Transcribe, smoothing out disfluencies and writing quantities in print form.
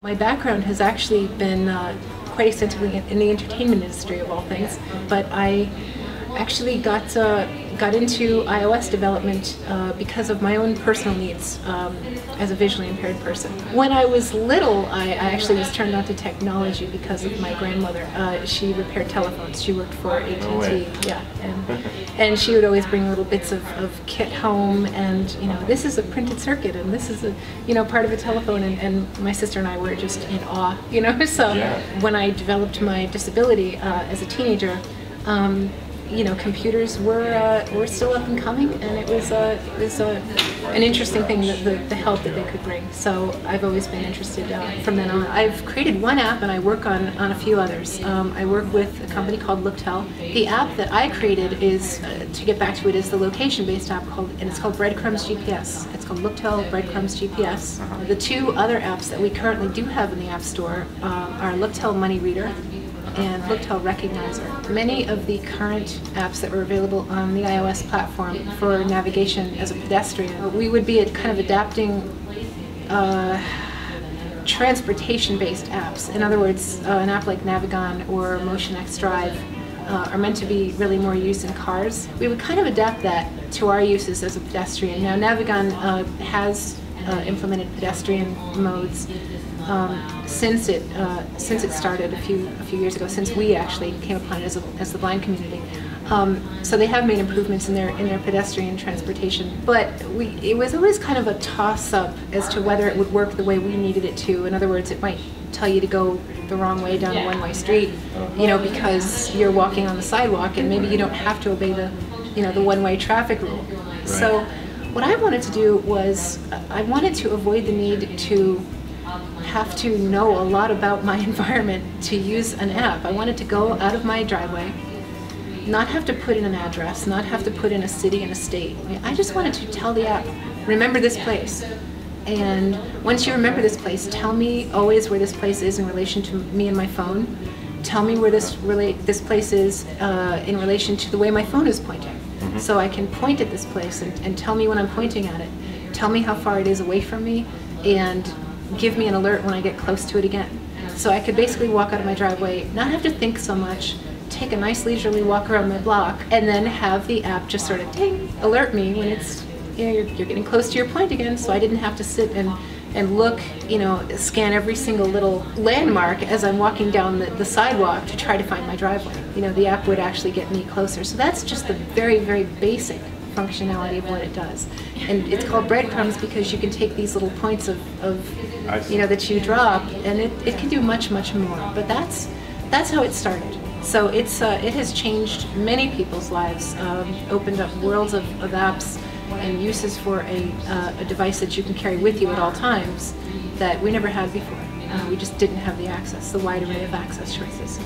My background has actually been quite extensively in the entertainment industry of all things, but I actually got into iOS development because of my own personal needs as a visually impaired person. When I was little, I actually was turned on to technology because of my grandmother. She repaired telephones. She worked for AT&T, yeah, and she would always bring little bits of kit home, and this is a printed circuit, and this is a part of a telephone, and my sister and I were just in awe, So yeah. When I developed my disability as a teenager. Computers were still up and coming, and it was an interesting thing, the help that they could bring. So I've always been interested from then on. I've created one app, and I work on a few others. I work with a company called Looktel. The app that I created is, to get back to it, is the location-based app and it's called Breadcrumbs GPS. It's called Looktel Breadcrumbs GPS. The two other apps that we currently do have in the App Store are Looktel Money Reader and Looktel Recognizer. Many of the current apps that were available on the iOS platform for navigation as a pedestrian, we would be kind of adapting transportation-based apps. In other words, an app like Navigon or MotionX Drive are meant to be really more used in cars. We would kind of adapt that to our uses as a pedestrian. Now, Navigon has implemented pedestrian modes since it started a few years ago, since we actually came upon it as the blind community. So they have made improvements in their pedestrian transportation, but it was always kind of a toss-up as to whether it would work the way we needed it to. In other words, it might tell you to go the wrong way down a one-way street, because you're walking on the sidewalk, and maybe you don't have to obey the one-way traffic rule. Right. So what I wanted to do was I wanted to avoid the need to have to know a lot about my environment to use an app. I wanted to go out of my driveway, not have to put in an address, not have to put in a city and a state. I just wanted to tell the app, remember this place. And once you remember this place, tell me always where this place is in relation to me and my phone. Tell me where this place is in relation to the way my phone is pointing. Mm-hmm. So I can point at this place and tell me when I'm pointing at it. Tell me how far it is away from me, and give me an alert when I get close to it again. So I could basically walk out of my driveway, not have to think so much, take a nice leisurely walk around my block, and then have the app just sort of ding, alert me when it's, you're getting close to your point again. So I didn't have to sit and look, scan every single little landmark as I'm walking down the sidewalk to try to find my driveway. The app would actually get me closer. So that's just the very, very basic functionality of what it does. And it's called breadcrumbs because you can take these little points that you drop, and it can do much, much more. But that's how it started. So it has changed many people's lives, opened up worlds of apps and uses for a device that you can carry with you at all times that we never had before. We just didn't have the wide array of access choices.